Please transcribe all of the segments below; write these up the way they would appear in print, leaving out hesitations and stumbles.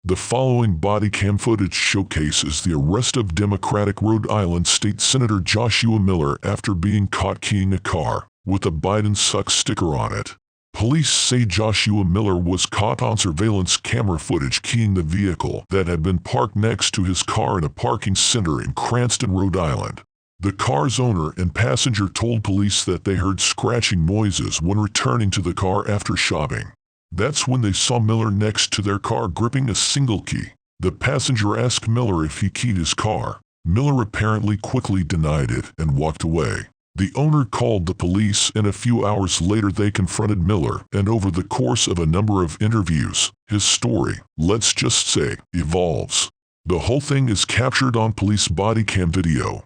The following body cam footage showcases the arrest of Democratic Rhode Island State Senator Joshua Miller after being caught keying a car with a Biden sucks sticker on it. Police say Joshua Miller was caught on surveillance camera footage keying the vehicle that had been parked next to his car in a parking center in Cranston, Rhode Island. The car's owner and passenger told police that they heard scratching noises when returning to the car after shopping. That's when they saw Miller next to their car gripping a single key. The passenger asked Miller if he keyed his car. Miller apparently quickly denied it and walked away. The owner called the police, and a few hours later they confronted Miller, and over the course of a number of interviews, his story, let's just say, evolves. The whole thing is captured on police body cam video.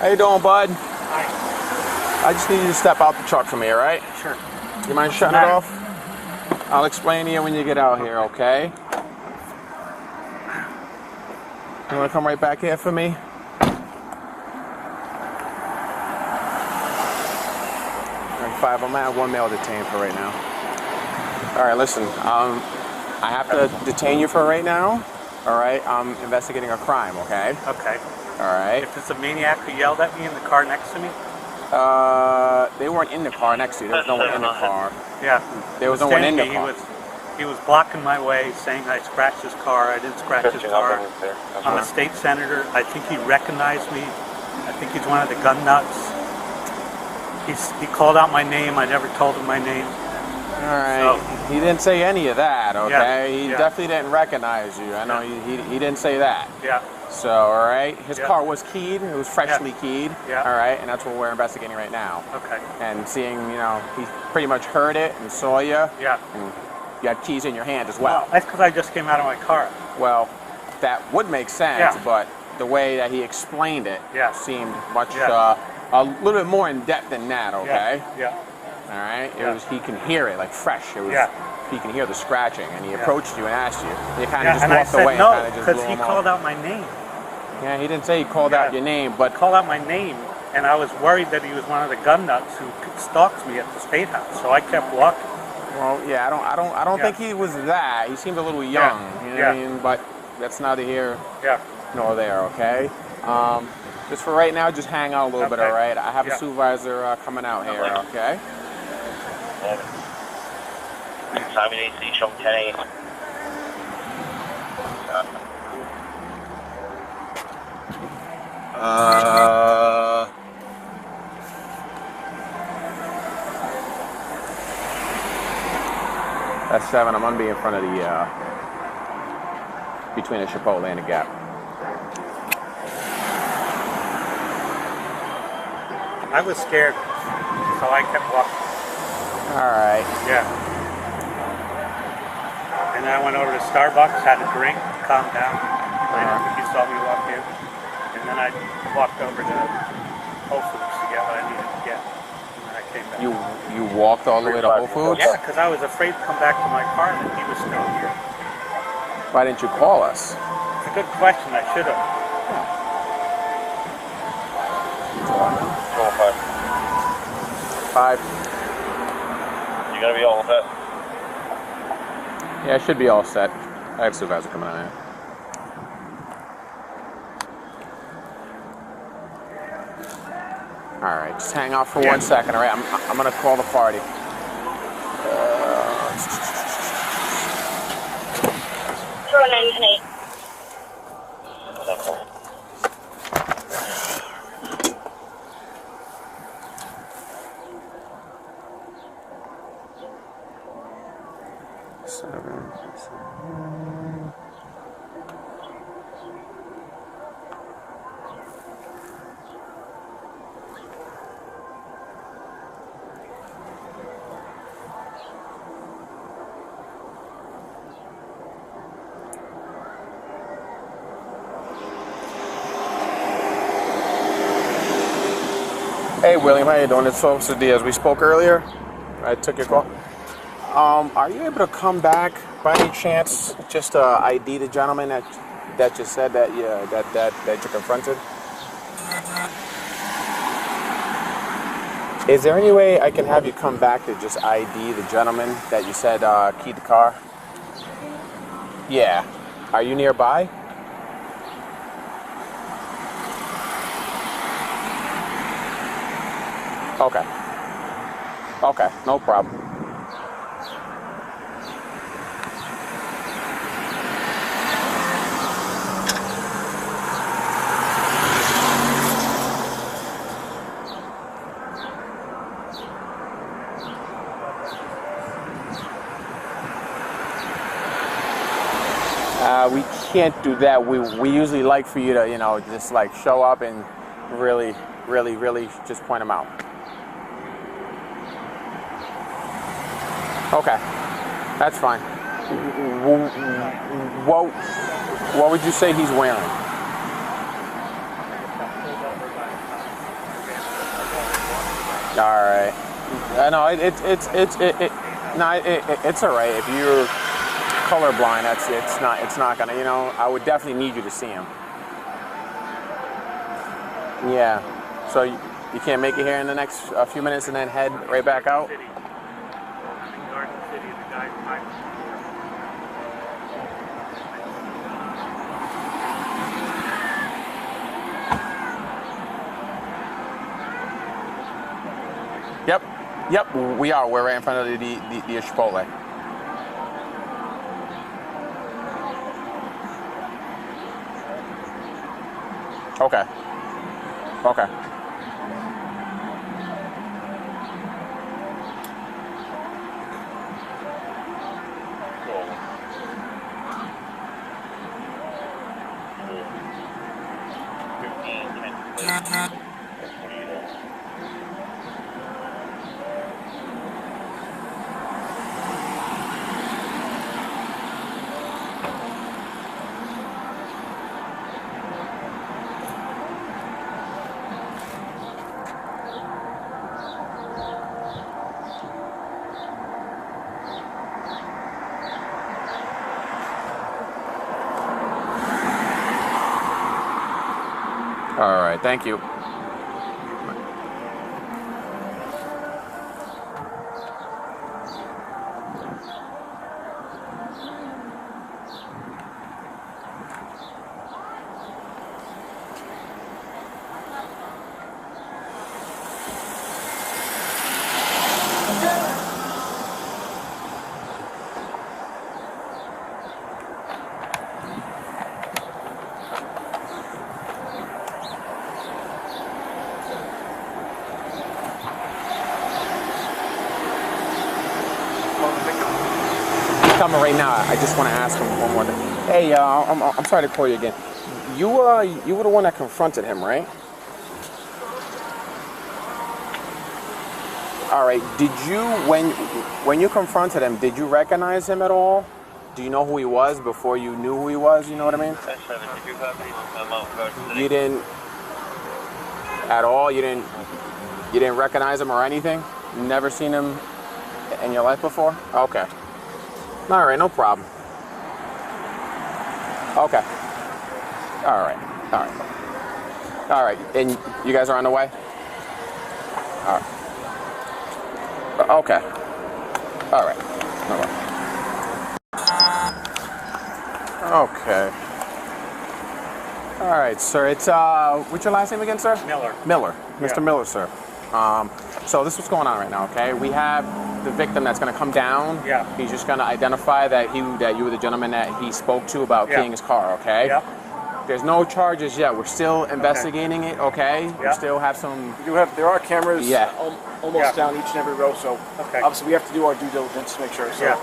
How you doing, bud? Hi. I just need you to step out the truck for me, all right? Sure. You mind shutting it off? I'll explain to you when you get out here, okay? You want to come right back here for me? Five. I'm at one male detained for right now. All right, listen. I have to detain you for right now. All right. I'm investigating a crime. Okay. Okay. All right. If it's a maniac who yelled at me in the car next to me? They weren't in the car next to you. There was no one in the car. Yeah. There was no one in the car. He was blocking my way, saying I scratched his car. I didn't scratch his car. I'm a state senator. I think he recognized me. I think he's one of the gun nuts. He called out my name. I never told him my name. All right. So, he didn't say any of that, okay? Yeah, he definitely didn't recognize you. I know he didn't say that. Yeah. So, all right. His car was keyed. It was freshly keyed. Yeah. All right. And that's what we're investigating right now. Okay. And seeing, he pretty much heard it and saw you. Yeah. And you had keys in your hand as well. That's because I just came out of my car. Well, that would make sense, but the way that he explained it seemed much... a little bit more in depth than that, okay? Yeah. All right? He can hear it, like fresh. He can hear the scratching, and he approached you and asked you. And you kind of just walked away and kind of just blew him off. because he called out my name. Yeah, he didn't say he called out your name, but... He called out my name, and I was worried that he was one of the gun nuts who stalked me at the State House, so I kept walking. Well, yeah, I don't think he was that. He seemed a little young, you know what I mean? But that's neither here nor there, okay? Just for right now, just hang out a little bit, all right? I have a supervisor coming out here, okay? Time you need to see Chunk 10 That's 7. I'm going to be in front of the, between the Chipotle and the Gap. I was scared, so I kept walking. All right. Yeah. And then I went over to Starbucks, had a drink, calmed down. I don't think you saw me walk in. And then I walked over to Whole Foods to get what I needed to get. And then I came back. You walked all the way to Whole Foods? Yeah, because I was afraid to come back to my car and he was still here. Why didn't you call us? It's a good question. I should have. 5. You gotta be all set. Yeah, I should be all set. I have a supervisor coming out here. All right, just hang out for 1 second, all right? I'm gonna call the party. Throw 910. Hey, William, how you doing? It's Officer Diaz. We spoke earlier. I took your call. Are you able to come back by any chance, just to ID the gentleman that just said that that you confronted? Is there any way I can have you come back to just ID the gentleman that you said keyed the car? Yeah. Are you nearby? Okay. Okay, no problem. We can't do that. We usually like for you to, you know, just like show up and really just point them out. Okay, that's fine. What would you say he's wearing? All right. No, it's all right. If you're colorblind, it's not gonna. You know, I would definitely need you to see him. Yeah. So you can't make it here in the next few minutes and then head right back out. Yep, we are. We're right in front of the Chipotle. Okay. All right, thank you. Coming right now. I just want to ask him one more thing. Hey, I'm sorry to call you again. You were the one that confronted him, right? All right. Did you, when you confronted him, did you recognize him at all? Do you know who he was before you knew who he was? You know what I mean? You didn't at all. You didn't recognize him or anything. Never seen him in your life before? Okay. All right, no problem. Okay. All right. And you guys are on the way? All right. Okay. All right. No problem. Okay. All right, sir. It's what's your last name again, sir? Miller. Mr. Yeah. Miller, sir. So this is what's going on right now, okay? We have the victim that's going to come down. Yeah. He's just going to identify that you were the gentleman that he spoke to about keying his car, okay? Yep. There's no charges yet. We're still investigating it, okay? We Yeah. still have some... There are cameras almost Yeah. down each and every row, so Okay. obviously we have to do our due diligence to make sure. So Yeah.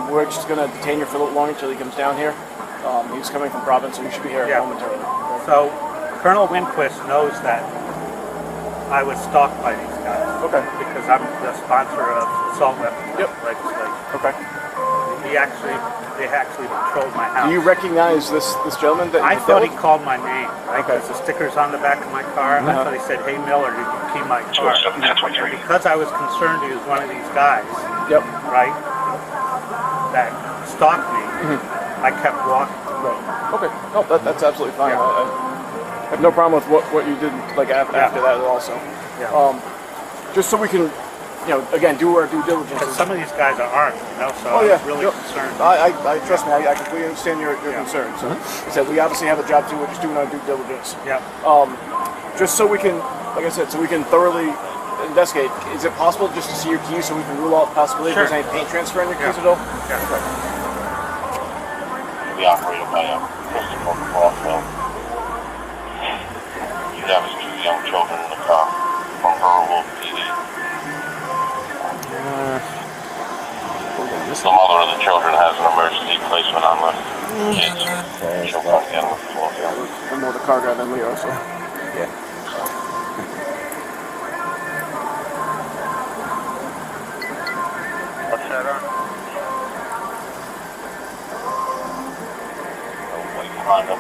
we're just going to detain you for a little longer until he comes down here. He's coming from Providence, so he should be here Yeah. momentarily. So Colonel Winquist knows that I was stalked by these guys. Okay. Because I'm the sponsor of assault weapons legislation. Okay. They actually patrolled my house. Do you recognize this gentleman that I you thought he killed? called my name, right? Okay. Because the sticker's on the back of my car. I thought he said, "Hey Miller, did you key my car?" And because I was concerned he was one of these guys, Yep. right? that stalked me, I kept walking. Right. Okay. No, that's absolutely fine. Yeah. I have no problem with what you did like after that also. Yeah. Just so we can, again, do our due diligence. Because some of these guys are armed, so Oh, I yeah. was really concerned. I trust me. I completely understand your concern. So, I said we obviously have a job too. We're just doing our due diligence. Yeah. Just so we can, like I said, so we can thoroughly investigate. Is it possible just to see your keys so we can rule out possibility if there's any paint transfer in your keys at all? Yeah. Okay. We operated by Christopher Crossville. You have his 2 young children in the car from Burwell PD. The mother of the children has an emergency placement on the kids. She'll come get them. I'm more the car guy than Leo, so. Yeah. What's that on? White Honda,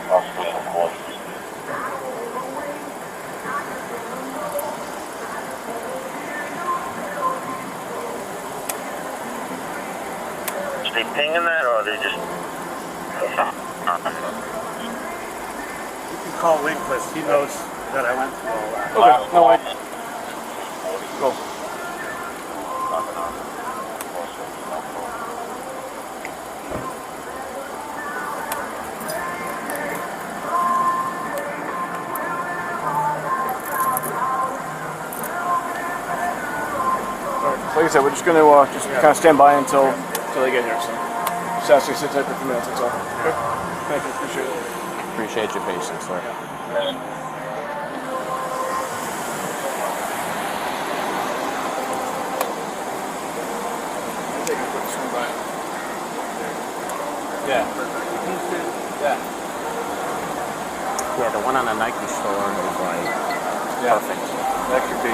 possibly in the voice. Is they pinging that, or are they just... You can call Winquist. He knows that I went through all that. Okay. No, go. Like I said, we're just going to kind of stand by until they get here. So just ask you to sit there for a few minutes. That's all. Okay. Thank you. Appreciate it. Appreciate your patience, sir. Take a quick swing by. Yeah. Yeah, the one on the Nike store is like perfect. That could be.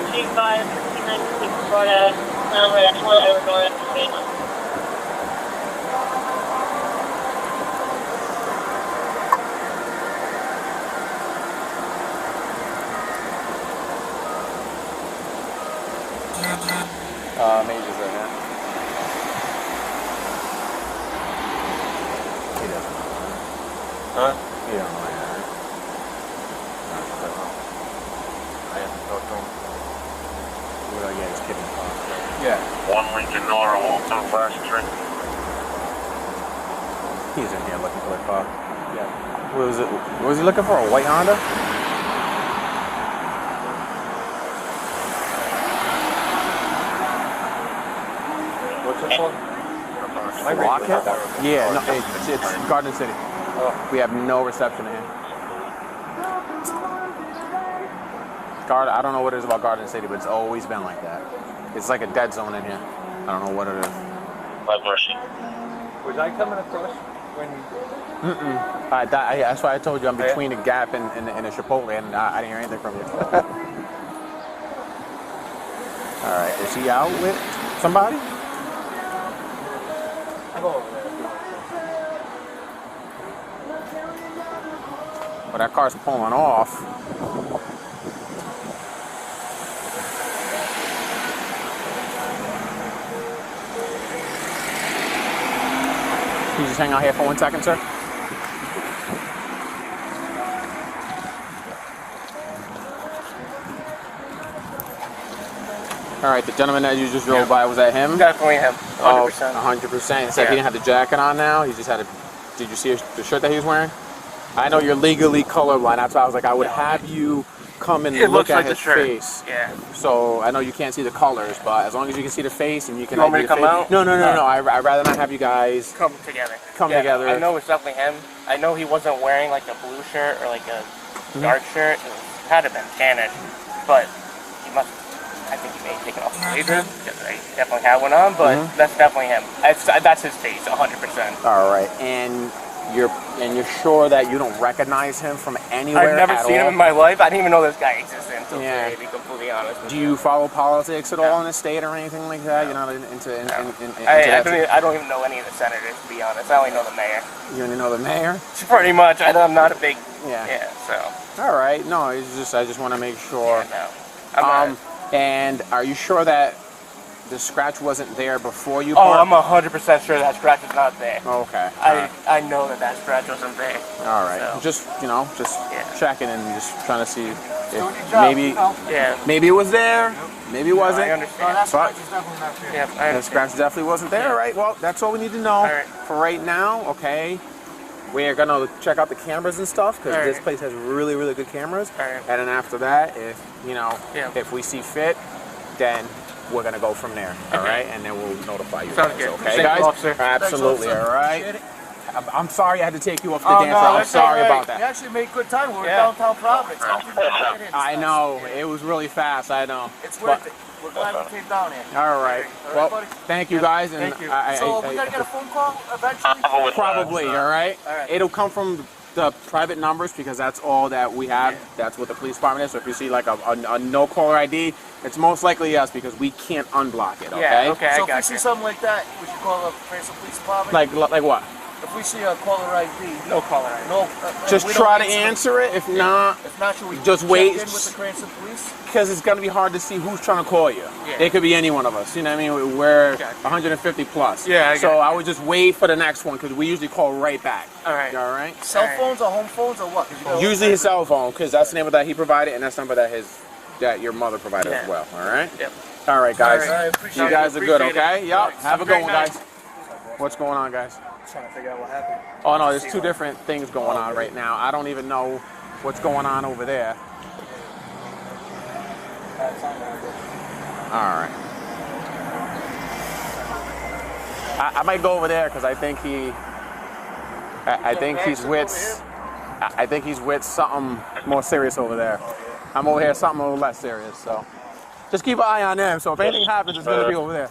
G5, 1696 Florida, number 4 Arizona, State. Major's right now. He doesn't know. Huh? He don't know that. I haven't talked to him. Well, yeah, he's kidding. Yeah. 1 Lincoln Nora, Walton, Flash Tree. He's in here looking for a car. Yeah. What was it? What was he looking for? A white Honda? What's it for? Rocket? Yeah, no, it's Garden City. We have no reception in here. I don't know what it is about Garden City, but it's always been like that. It's like a dead zone in here. I don't know what it is. Have mercy. Was I coming across when? That's why I told you I'm between the Gap and the Chipotle, and I didn't hear anything from you. All right, is he out with somebody? Well, that car's pulling off. Can you just hang out here for 1 second, sir? All right, the gentleman that you just drove by, was that him? Definitely him. 100%. Oh, 100%. He said he didn't have the jacket on now. He just had a. Did you see the shirt that he was wearing? I know you're legally colorblind. That's why I was like, I would have you come and look at his face. Yeah. So I know you can't see the colors, but as long as you can see the face and you can. You want me to come out? No. I'd rather not have you guys Come together. together. I know it's definitely him. I know he wasn't wearing like a blue shirt or like a dark shirt. It had to have been tannish, but he must. I think he may have taken off the blazer because I definitely had one on, but that's definitely him. That's his face, 100%. All right, and you're sure that you don't recognize him from anywhere I've never at seen all? him in my life. I didn't even know this guy existed until Yeah. today, to be completely honest with Do you follow politics at all in the state or anything like that? You're not into I don't even know any of the senators, to be honest. I only know the mayor. You only know the mayor? Pretty much. I'm not a big... Yeah. So... All right. No, it's just I just want to make sure. Yeah, no. I'm not... And are you sure that the scratch wasn't there before you Oh, parked? I'm 100% sure that scratch is not there. Okay. I know that scratch wasn't there. All right. So. Just checking and just trying to see if maybe Yeah. maybe it was there, maybe it wasn't. I understand. But Yeah, I the understand. scratch definitely wasn't there. All right. Well, that's all we need to know right. for right now. Okay. We're gonna check out the cameras and stuff because this place has really, really good cameras. All right. And then after that, if if we see fit, then we're gonna go from there. All right, and then we'll notify you. Sounds guys, good. Okay, Thank you, guys. officer. Absolutely. Thanks, All officer. right. I'm sorry I had to take you off the Oh, dance. no, I'm that's sorry all right. about that. We actually made good time. We were Yeah. downtown Providence. I know it was really fast. I know. It's worth it. We're glad we came down here. All right. Well, buddy. thank you guys. And Thank you. So we gotta get a phone call eventually. probably. All right. All right. It'll come from the private numbers because that's all that we have. That's what the police department is. So if you see like a no caller ID, it's most likely us because we can't unblock it. Okay. Yeah, okay, So I if we got see you. something like that, we should call the Cranston Police Department. Like what? If we see a caller ID, No caller ID. no. Just we don't try to answer it. If not, If not, should we just check wait. in with the Cranston Police? because it's gonna be hard to see who's trying to call you. Yeah. It could be any one of us. You know what I mean? We're Gotcha. 150 plus. Yeah, I So got you. I would just wait for the next one because we usually call right back. All right. All right. Cell All right. phones or home phones or what? 'Cause you gotta- Usually his cell phone because that's the number that he provided and that's the number that your mother provided as Yeah. well. All right. Yep. All right, guys. All right, appreciate You guys are good. Appreciate it. Okay. Yep. Have a Have a good great one, night. guys. What's going on, guys? Trying to figure out what happened. Oh no, there's two different things going on right now. I don't even know what's going on over there. All right. I might go over there because I think I think he's with. I think he's with something more serious over there. I'm over here something a little less serious. So just keep an eye on them. So if anything happens, it's gonna be over there.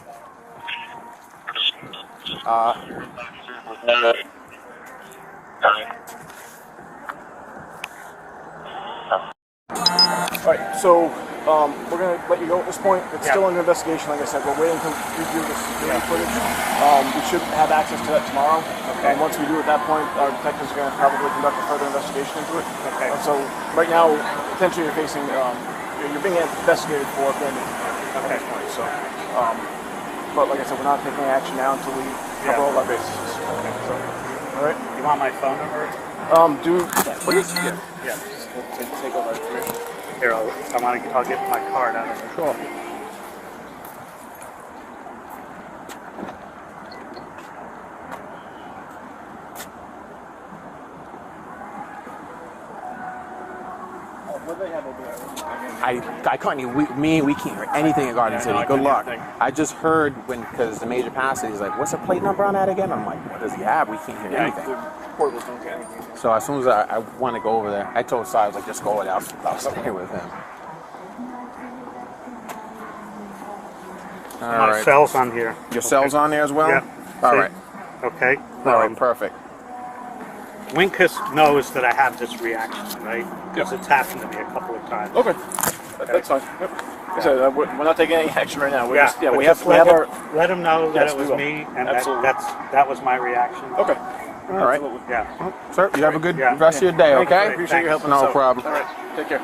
All right, so we're going to let you go at this point. It's still under investigation, like I said. We're waiting to review this video footage. We should have access to that tomorrow. Okay. Once we do at that point, our detectives are going to probably conduct a further investigation into it. Okay. So right now, potentially you're facing, you're being investigated for abandonment at this point. So, but like I said, we're not taking action now until we cover all our bases. Okay. So, all right. You want my phone number? Please. Yeah. Take all that information. Here, I'll get my card out of it. Sure. What do they have over there? I can't even, we can't hear anything in Garden City. I Good can't luck. hear anything. I just heard because the major pastor, he's like, what's the plate number on that again? I'm like, what does he have? We can't hear anything. The portables don't get anything. So as soon as I want to go over there, I told Si, I was like, just go over there. I'll stay with him. All My right. cell's on here. Your cell's on there as well? Yeah. All See? right. Okay. All right, perfect. Winquist knows that I have this reaction, right? Because it's happened to me a couple of times. Okay. That's fine. Yep. Like I said, we're not taking any action right now. We're just, but we just have our. let him know that Yes, it we was will. me, and Absolutely. that was my reaction. Okay. All right. Yeah. Well, sir, you have a good Yeah. rest of your day, Thank you. okay? Appreciate your help. No So, problem. All right. Take care.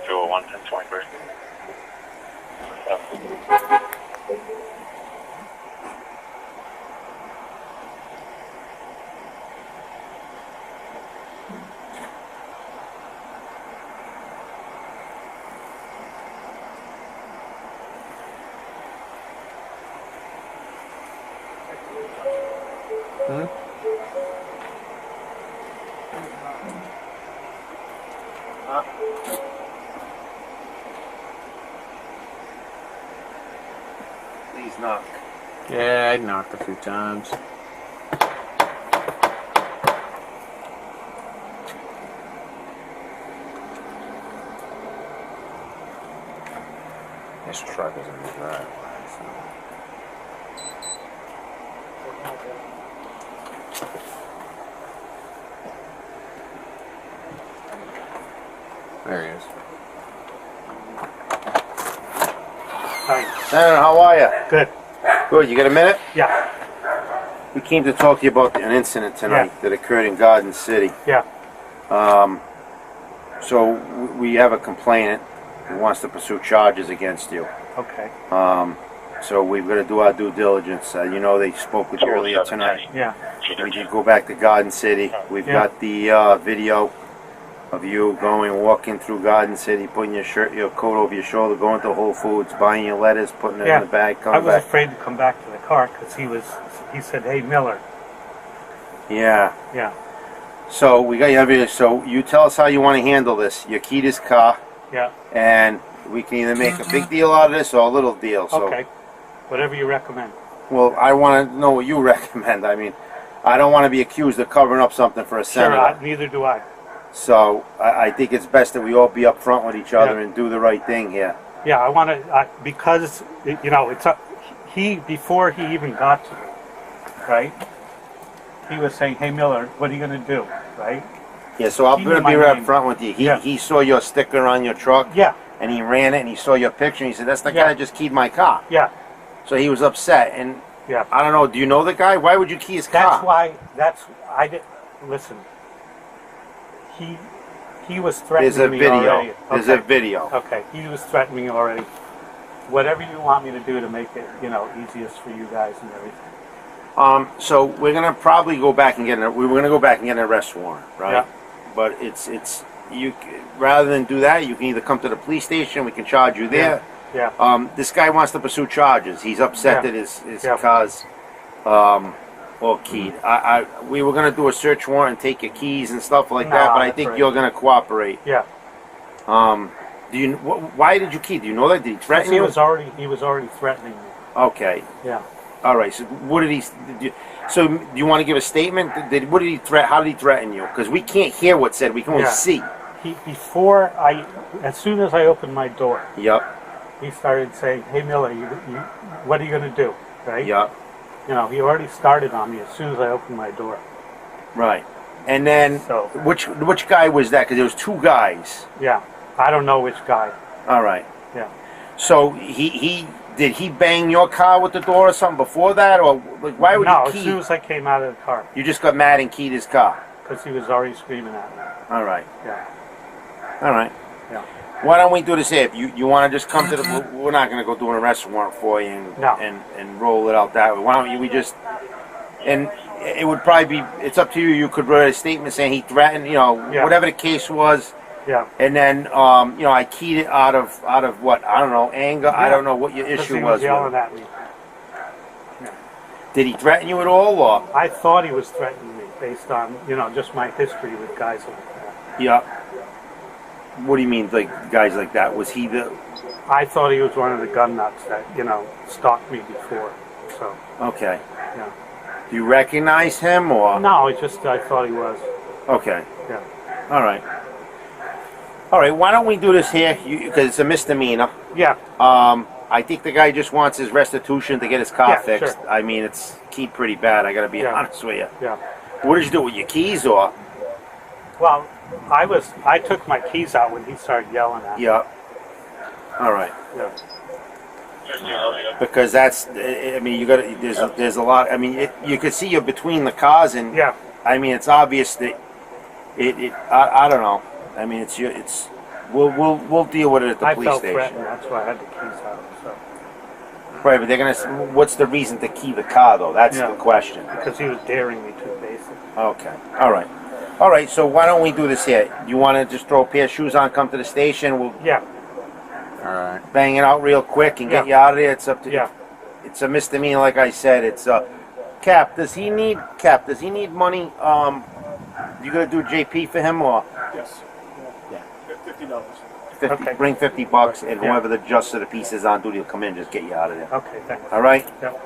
Fuel 110.3. Please knock. Yeah, I knocked a few times. This truck is in the driveway. There he is. Hi. Senator, how are you? Good. Good. You got a minute? Yeah. We came to talk to you about an incident tonight that occurred in Garden City. Yeah. So we have a complainant who wants to pursue charges against you. Okay. So we've got to do our due diligence. You know, they spoke with you earlier tonight. Yeah. We did go back to Garden City. We've got the video of you walking through Garden City, putting your coat over your shoulder, going to Whole Foods, buying your lettuce, putting it in the bag, I coming was back. afraid to come back to the car because he said, "Hey, Miller." Yeah. Yeah. So we got your video. So you tell us how you want to handle this. You keyed his car, Yeah. and we can either make a big deal out of this or a little deal. So, Okay. Whatever you recommend. well, I want to know what you recommend. I mean, I don't want to be accused of covering up something for a senator. Sure. Neither do I. So I think it's best that we all be up front with each other and do the right thing here. Yeah. I want to because you know it's before he even got to me, right? He was saying, "Hey, Miller, what are you going to do?" Right? Yeah, so I'm He going knew to be my right name. up front with you. Yeah. He saw your sticker on your truck, Yeah. and he ran it, and he saw your picture, and he said, that's the guy Yeah. that just keyed my car. Yeah. So he was upset, and Yeah. I don't know, do you know the guy? Why would you key his car? I did. Listen. He was threatening There's a me video. already. There's a Okay. video. Okay, he was threatening me already. Whatever you want me to do to make it, easiest for you guys and everything. So we're gonna probably go back and we were gonna go back and get an arrest warrant, right? Yeah. But you rather than do that, you can either come to the police station. We can charge you there. Yeah. This guy wants to pursue charges. He's upset Yeah. that his Yeah. car's all keyed. We were gonna do a search warrant and take your keys and stuff like that, Nah, but I that's think right. you're gonna cooperate. Yeah. Do you? Why did you key? Do you know that? Did he threaten He you? was already threatening me. Okay. Yeah. All right. So what did he? So do you want to give a statement? What did he threat? How did he threaten you? Because we can't hear what's said. We can only Yeah. see. As soon as I opened my door, Yep. he started saying, "Hey, Miller, what are you going to do?" Right? Yep. He already started on me as soon as I opened my door. Right. And then So- which guy was that? Because there was two guys. Yeah. I don't know which guy. All right. Yeah. So did he bang your car with the door or something before that, or like why would No, you as key? soon as I came out of the car, You just got mad and keyed his car. because he was already screaming at me. All right. Yeah. All right. Yeah. Why don't we do this here? If you want to just come to the, we're not going to go do an arrest warrant for you No. and roll it out that way. Why don't we just, and it would probably be, it's up to you. You could write a statement saying he threatened, Yeah. whatever the case was. Yeah. And then, I keyed it out of what? I don't know, anger. I Yeah. don't know what your Because issue he was was. yelling with it. at me. Did he threaten you at all, or? I thought he was threatening me based on, just my history with guys like that. Yeah. What do you mean, like guys like that? Was he the? I thought he was one of the gun nuts that, stalked me before. So, Okay. yeah. Do you recognize him, or? No, it's just I thought he was. Okay. Yeah. All right. All right. Why don't we do this here? Because it's a misdemeanor. Yeah. I think the guy just wants his restitution to get his car Yeah, fixed. sure. I mean, it's keyed pretty bad. I got to be Yeah. honest with you. Yeah. What did you do with your keys, or? Well, I took my keys out when he started yelling at me. Yeah. All right. Yeah. Because that's, I mean, you got to. There's a lot. I mean, you could see you're between the cars, and Yeah. I mean, it's obvious that I don't know. I mean, it's. We'll deal with it at the I police felt station. threatened. That's why I had the keys out. So, Right, but they're gonna. What's the reason to key the car, though? That's Yeah. the question. because he was daring me to, basically. Okay. All right. All right. So why don't we do this here? You want to just throw a pair of shoes on, come to the station. We'll Yeah. All right. bang it out real quick and get Yeah. you out of there. It's up to Yeah. It's a misdemeanor, like I said. It's Cap, does he need money? You gonna do JP for him or Yes. Yeah. $50. 50? Okay. Bring $50, and Yeah. whoever the judge of the peace is on duty will come in and just get you out of there. Okay, thanks. All right, Yep.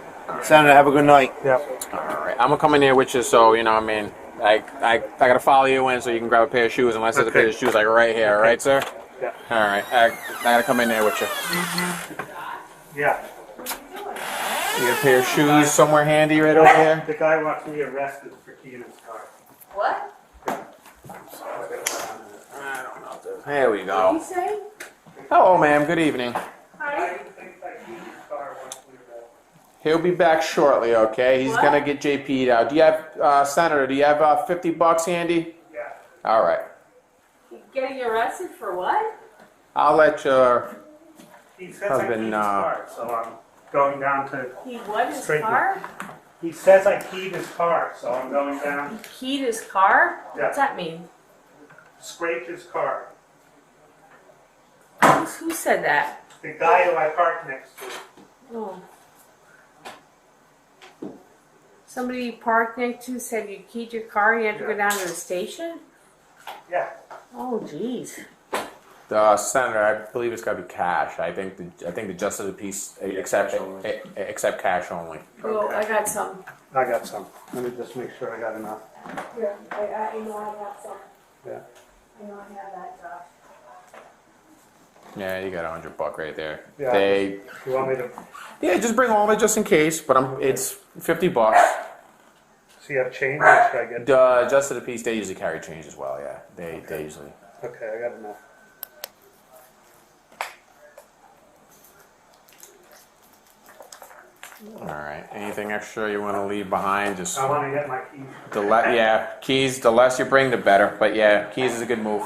Senator. Have a good night. Yep. All right, I'm gonna come in here with you, so you know, what I mean, I gotta follow you in so you can grab a pair of shoes, unless there's a pair of shoes like right here, all right, sir? Yeah. All right, I gotta come in there with you. Yeah. You got a pair of shoes somewhere handy right over here? The guy wants me arrested for keying his car. What? I don't know. There we What go. you say? Hello, ma'am. Good evening. Hi. He'll be back shortly, okay? He's What? gonna get JP'd out. Do you have, Senator, do you have $50 handy? Yeah. All right. Getting arrested for what? I'll let your He says Husband, I keyed his car, so I'm going down to. He what his Straight car? He says I keyed his car, so I'm going down. Keyed his car? Yeah. What's that mean? Scraped his car. Who said that? The guy who I parked next to. Oh. Somebody you parked next to said you keyed your car and you had to go down to the station? Yeah. Oh, jeez. Senator. I believe it's gotta be cash. I think the justice of the peace accept cash only. Oh, I got some. I got some. Let me just make sure I got enough. Here, I know I got some. Yeah. I know I have that, Josh. Yeah, you got $100 right there. Yeah. They, You want me to yeah, just bring all of it just in case. But it's $50. see you have change or should I get? Justice of the peace, they usually carry change as well. Yeah, they usually. Okay, I got enough. All right. Anything extra you want to leave behind? Just I want to get my keys. keys. The less you bring, the better. But yeah, keys is a good move.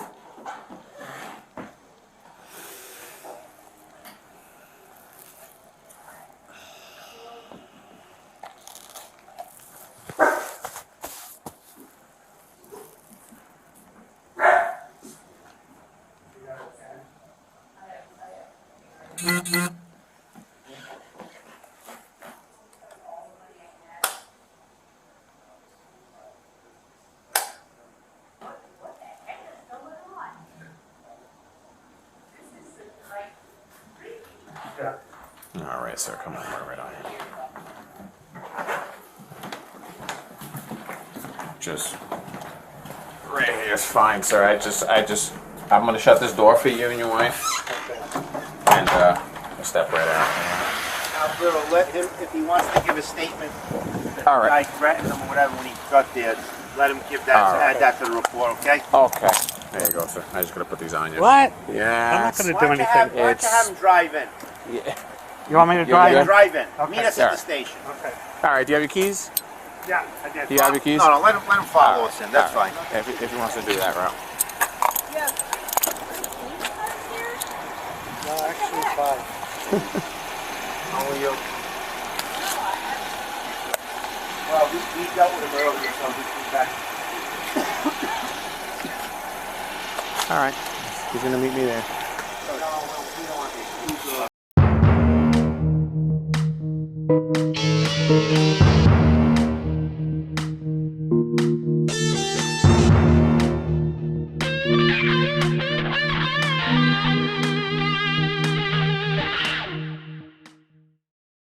Yeah. All right, sir. Come on, we're right on here. Just right here is fine, sir. I'm gonna shut this door for you and your wife, and we'll step right out. Now, Bill, let him, if he wants to give a statement, All right. I threatened him or whatever when he got there, let him give that, All right. add that to the report, okay? Okay. There you go, sir. I just gotta put these on you. What? Yeah. I'm not going to Why do don't you anything. have him drive in? Yeah. You want me to You drive good? in? Drive in. Okay. Meet us Yeah. at the station. Okay. All right. Do you have your keys? Yeah, I did. Do you have your keys? No, let him follow us in. That's All right. fine. If he wants to do that route. No, actually, fine. Only you. Well, we dealt with him earlier, so we came back. All right. He's gonna meet me there.